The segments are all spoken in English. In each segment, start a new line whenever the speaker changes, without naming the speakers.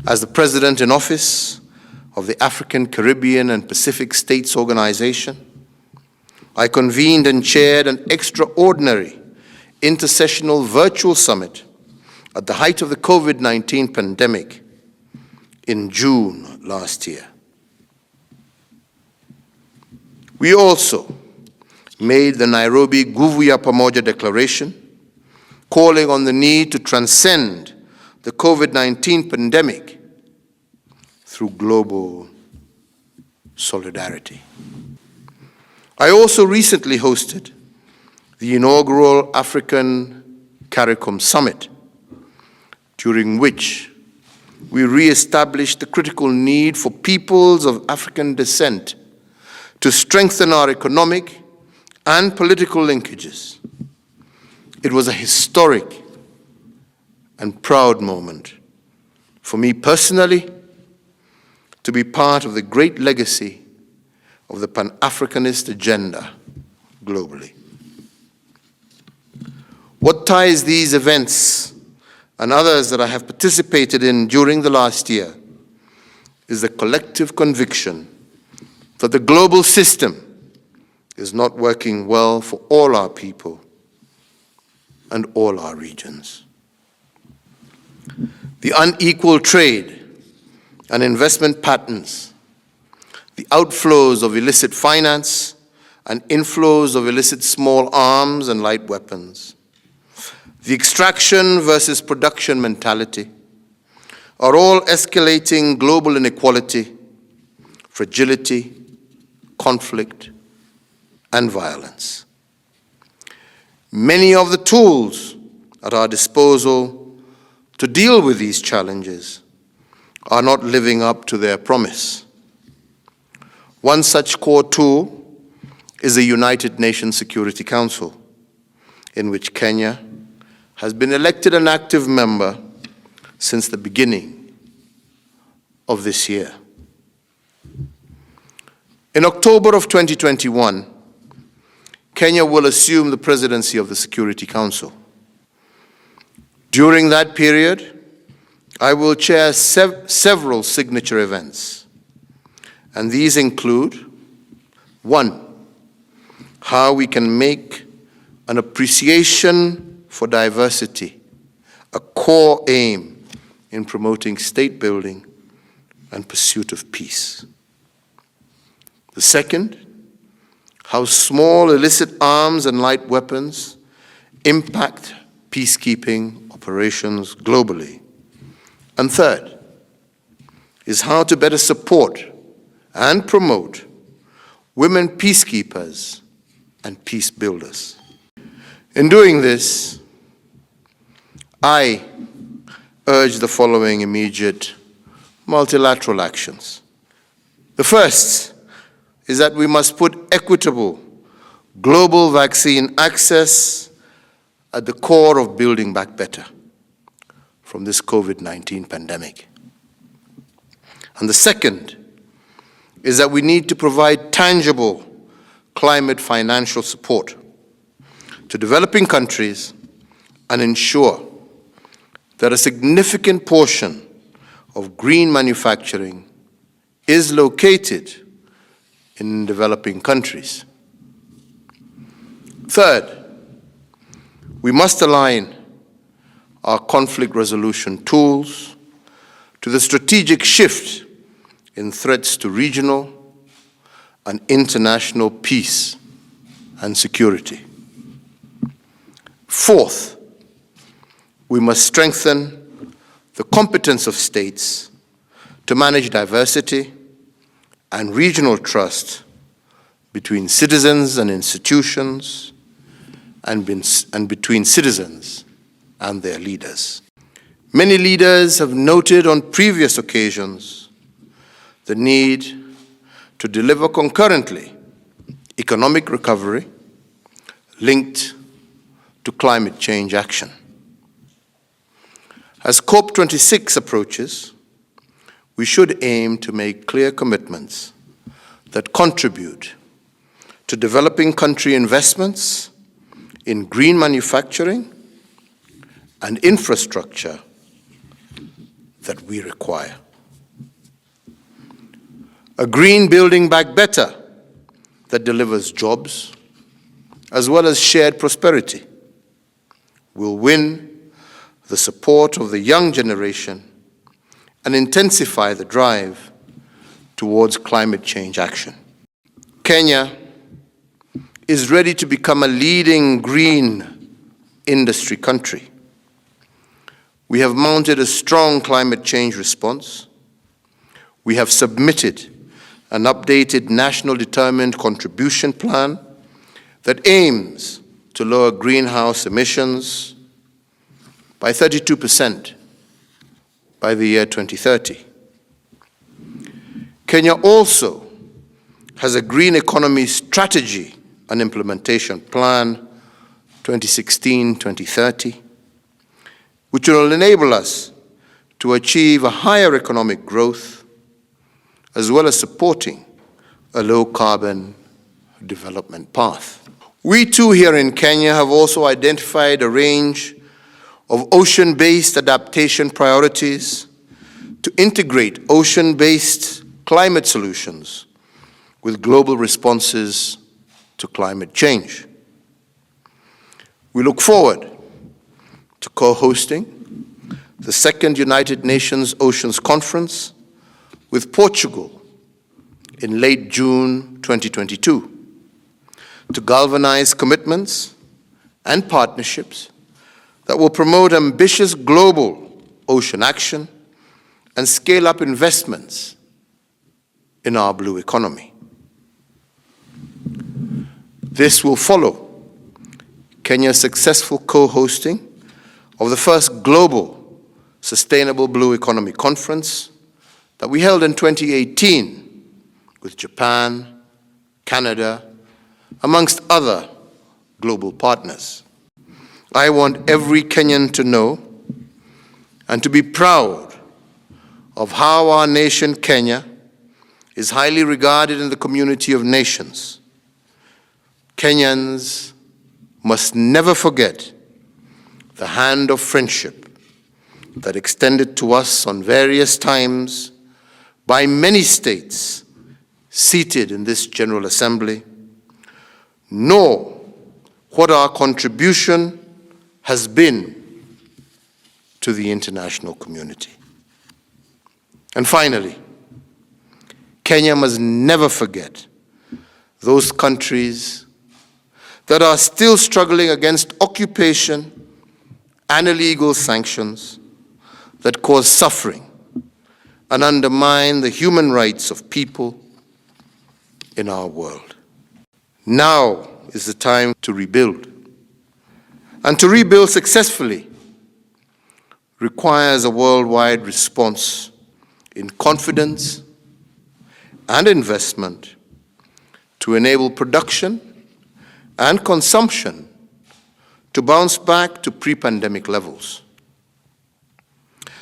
As the President in Office of the African, Caribbean, and Pacific States Organization, I convened and chaired an extraordinary intersessional virtual summit at the height of the COVID-19 pandemic in June last year. We also made the Nairobi Nguvu ya Pamoja Declaration, calling on the need to transcend the COVID-19 pandemic through global solidarity. I also recently hosted the inaugural African CARICOM Summit, during which we re-established the critical need for peoples of African descent to strengthen our economic and political linkages. It was a historic and proud moment for me personally to be part of the great legacy of the Pan-Africanist agenda globally. What ties these events and others that I have participated in during the last year is the collective conviction that the global system is not working well for all our people and all our regions. The unequal trade and investment patterns, the outflows of illicit finance and inflows of illicit small arms and light weapons, the extraction versus production mentality are all escalating global inequality, fragility, conflict, and violence. Many of the tools at our disposal to deal with these challenges are not living up to their promise. One such core tool is the United Nations Security Council, in which Kenya has been elected an active member since the beginning of this year. In October of 2021, Kenya will assume the presidency of the Security Council. During that period, I will chair several signature events, and these include: 1, how we can make an appreciation for diversity a core aim in promoting state building and pursuit of peace. The second, how small illicit arms and light weapons impact peacekeeping operations globally. And third is how to better support and promote women peacekeepers and peace builders. In doing this, I urge the following immediate multilateral actions. The first is that we must put equitable global vaccine access at the core of building back better from this COVID-19 pandemic. And the second is that we need to provide tangible climate financial support to developing countries and ensure that a significant portion of green manufacturing is located in developing countries. Third, we must align our conflict resolution tools to the strategic shift in threats to regional and international peace and security. Fourth, we must strengthen the competence of states to manage diversity and regional trust between citizens and institutions, and between citizens and their leaders. Many leaders have noted on previous occasions the need to deliver concurrently economic recovery linked to climate change action. As COP26 approaches, we should aim to make clear commitments that contribute to developing country investments in green manufacturing and infrastructure that we require. A green building back better that delivers jobs as well as shared prosperity will win the support of the young generation and intensify the drive towards climate change action. Kenya is ready to become a leading green industry country. We have mounted a strong climate change response. We have submitted an updated national determined contribution plan that aims to lower greenhouse emissions by 32% by the year 2030. Kenya also has a green economy strategy and implementation plan 2016-2030, which will enable us to achieve a higher economic growth as well as supporting a low-carbon development path. We too here in Kenya have also identified a range of ocean-based adaptation priorities to integrate ocean-based climate solutions with global responses to climate change. We look forward to co-hosting the second United Nations Oceans Conference with Portugal in late June 2022 to galvanize commitments and partnerships that will promote ambitious global ocean action and scale up investments in our blue economy. This will follow Kenya's successful co-hosting of the first global Sustainable Blue Economy Conference that we held in 2018 with Japan, Canada, amongst other global partners. I want every Kenyan to know and to be proud of how our nation, Kenya, is highly regarded in the community of nations. Kenyans must never forget the hand of friendship that extended to us on various times by many states seated in this General Assembly, nor what our contribution has been to the international community. And finally, Kenya must never forget those countries that are still struggling against occupation and illegal sanctions that cause suffering and undermine the human rights of people in our world. Now is the time to rebuild. And to rebuild successfully requires a worldwide response in confidence and investment to enable production and consumption to bounce back to pre-pandemic levels.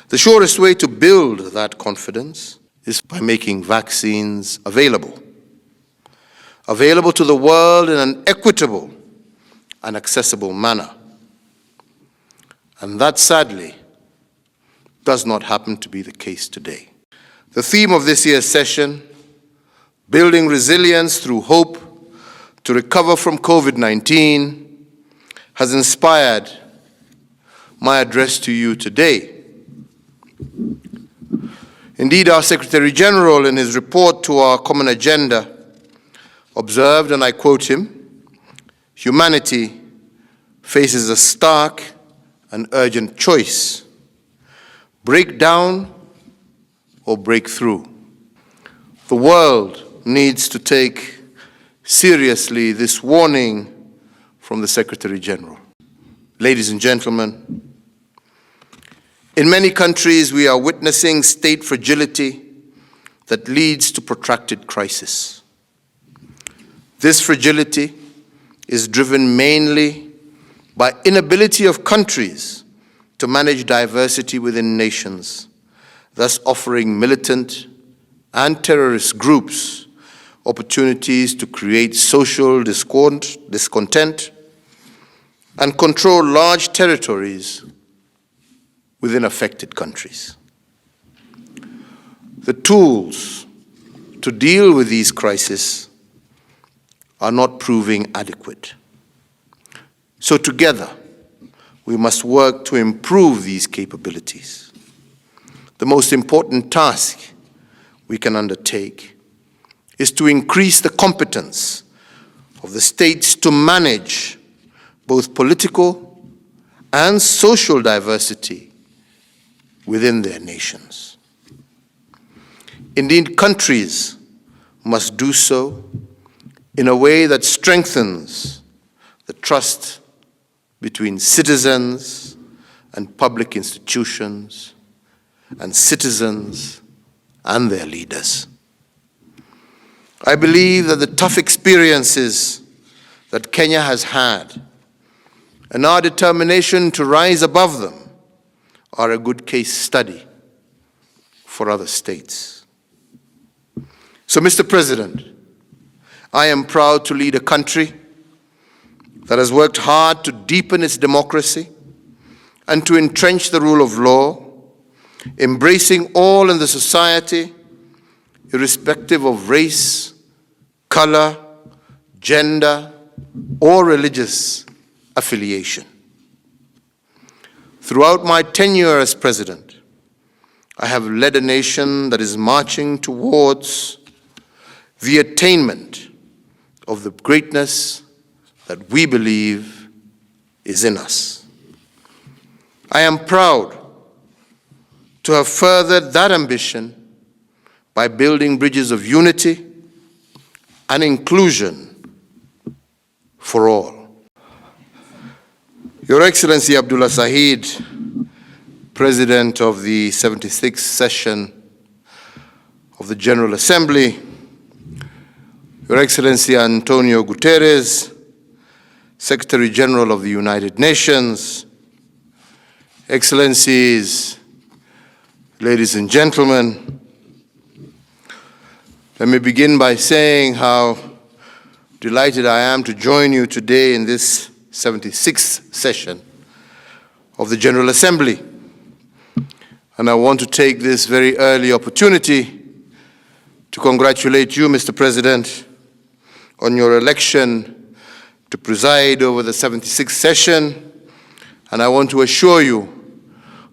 The surest way to build that confidence is by making vaccines available to the world in an equitable and accessible manner. And that, sadly, does not happen to be the case today. The theme of this year's session, Building Resilience Through Hope to Recover from COVID-19, has inspired my address to you today. Indeed, our Secretary General, in his report to our common agenda, observed, and I quote him, "Humanity faces a stark and urgent choice: break down or break through." The world needs to take seriously this warning from the Secretary General. Ladies and gentlemen, in many countries we are witnessing state fragility that leads to protracted crisis. This fragility is driven mainly by inability of countries to manage diversity within nations, thus offering militant and terrorist groups opportunities to create social discontent and control large territories within affected countries. the tools to deal with these crises are not proving adequate. So together, we must work to improve these capabilities. The most important task we can undertake is to increase the competence of the states to manage both political and social diversity within their nations. Indeed, countries must do so in a way that strengthens the trust between citizens and public institutions, and citizens and their leaders. I believe that the tough experiences that Kenya has had and our determination to rise above them are a good case study for other states. So, Mr. President, I am proud to lead a country that has worked hard to deepen its democracy and to entrench the rule of law, embracing all in the society, irrespective of race, color, gender, or religious affiliation. Throughout my tenure as president, I have led a nation that is marching towards the attainment of the greatness that we believe is in us. I am proud to have furthered that ambition by building bridges of unity and inclusion for all. Your Excellency Abdullah Sahid, President of the 76th session of the General Assembly, Your Excellency Antonio Guterres, Secretary General of the United Nations, Excellencies, ladies and gentlemen, let me begin by saying how delighted I am to join you today in this 76th session of the General Assembly. And I want to take this very early opportunity to congratulate you, Mr. President, on your election to preside over the 76th session, and I want to assure you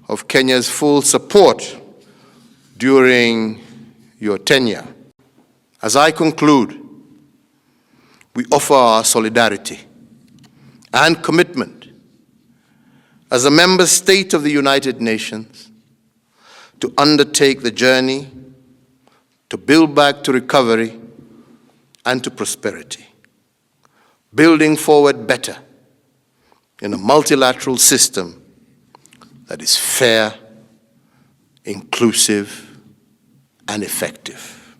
of Kenya's full support during your tenure. As I conclude, we offer our solidarity and commitment as a member state of the United Nations to undertake the journey to build back to recovery and to prosperity, building forward better in a multilateral system that is fair, inclusive, and effective.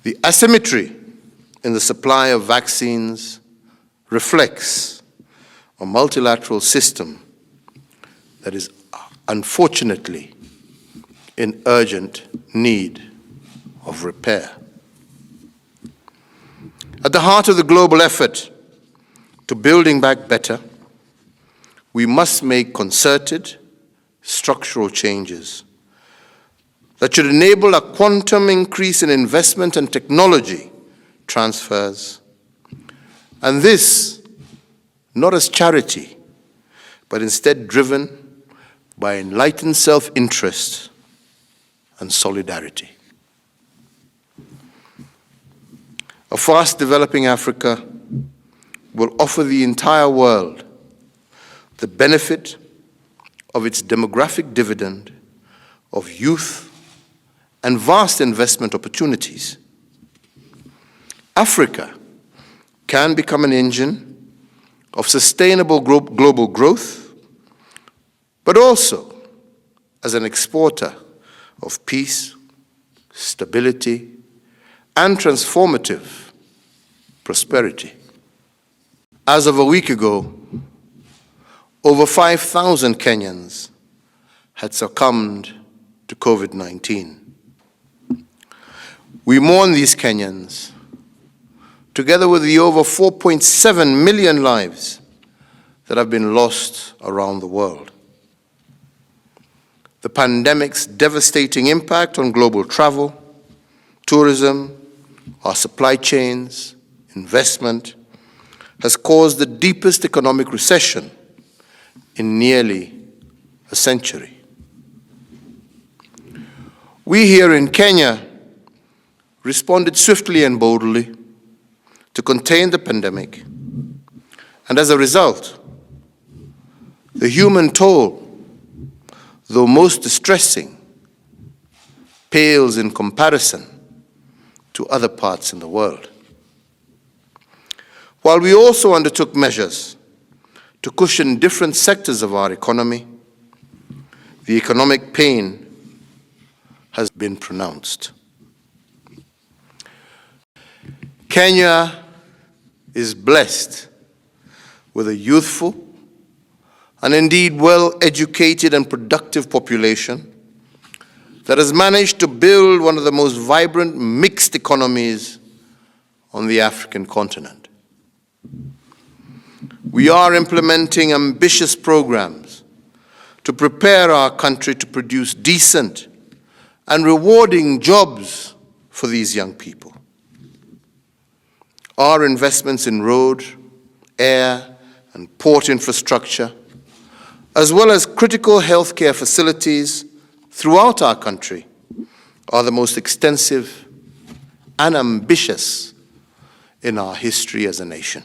The asymmetry in the supply of vaccines reflects a multilateral system that is unfortunately in urgent need of repair. At the heart of the global effort to building back better, we must make concerted structural changes that should enable a quantum increase in investment and technology transfers, and this not as charity, but instead driven by enlightened self-interest and solidarity. A fast-developing Africa will offer the entire world the benefit of its demographic dividend of youth and vast investment opportunities. Africa can become an engine of sustainable global growth, but also as an exporter of peace, stability, and transformative prosperity. As of a week ago, over 5,000 Kenyans had succumbed to COVID-19. We mourn these Kenyans, together with the over 4.7 million lives that have been lost around the world. the pandemic's devastating impact on global travel, tourism, our supply chains, investment, has caused the deepest economic recession in nearly a century. We here in Kenya responded swiftly and boldly to contain the pandemic, and as a result, the human toll, though most distressing, pales in comparison to other parts in the world. While we also undertook measures to cushion different sectors of our economy, the economic pain has been pronounced. Kenya is blessed with a youthful and indeed well-educated and productive population that has managed to build one of the most vibrant mixed economies on the African continent. We are implementing ambitious programs to prepare our country to produce decent and rewarding jobs for these young people. Our investments in road, air, and port infrastructure, as well as critical healthcare facilities throughout our country, are the most extensive and ambitious in our history as a nation.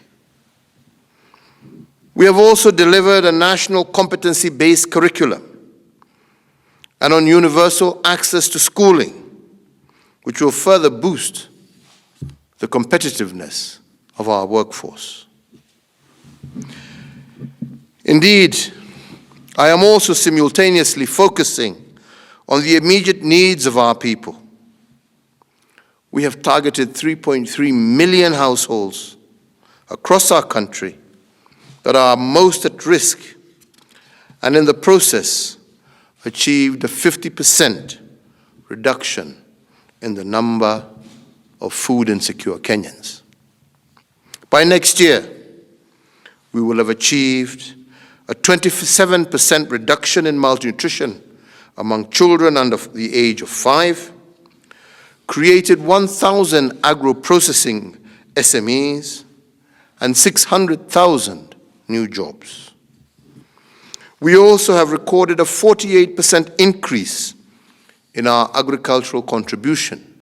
We have also delivered a national competency-based curriculum and on universal access to schooling, which will further boost the competitiveness of our workforce. Indeed, I am also simultaneously focusing on the immediate needs of our people. We have targeted 3.3 million households across our country that are most at risk, and in the process achieved a 50% reduction in the number of food insecure Kenyans. By next year, we will have achieved a 27% reduction in malnutrition among children under the age of 5, created 1,000 agro-processing SMEs, and 600,000 new jobs. We also have recorded a 48% increase in our agricultural contribution